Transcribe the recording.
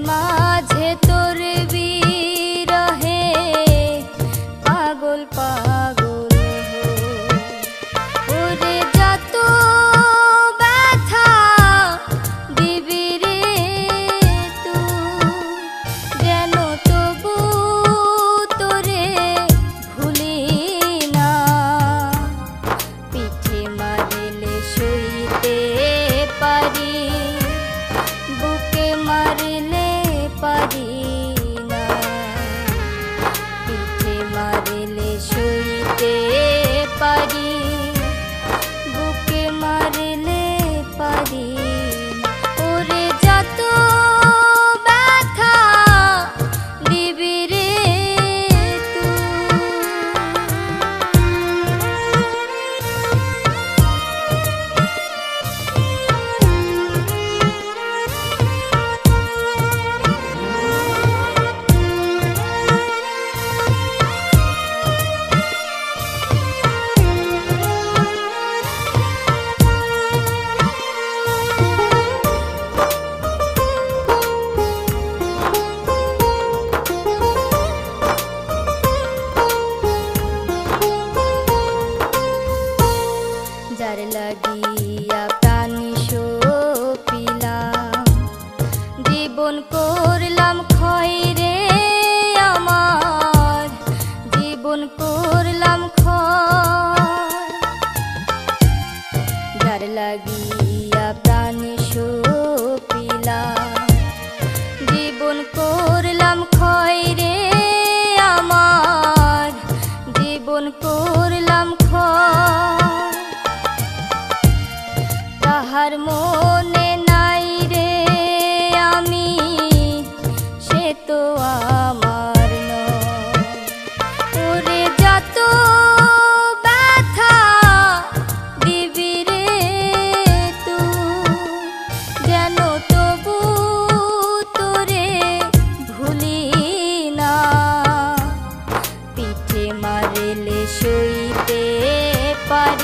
মাঝে তোর বিরহে পাগল পাগল ওরে যত ব্যথা দিবি রে তুই যেন তবু তোরে ভুলি না পিঠে মারিলে সইতে পারি বুকে মারিলে পারি না পিঠে মারিলে সইতে পারি বুকে মারিলে পারি ওরে যত ব্যথা দিবি রে যার লাগিয়া প্রাণ সপিলাম জীবন করলাম ক্ষয় রে আমার জীবন করলাম ক্ষয় যার লাগিয়া প্রাণ সপিলাম জীবন করলাম ক্ষয় রে আমার জীবন করলাম ক্ষয় তাহার মনে নাই রে আমি সে তো আমার নয় ওরে যত ব্যথা দিবি রে তুই যেন তবু তোরে ভুলি না পিঠে মারিলে সইতে পারি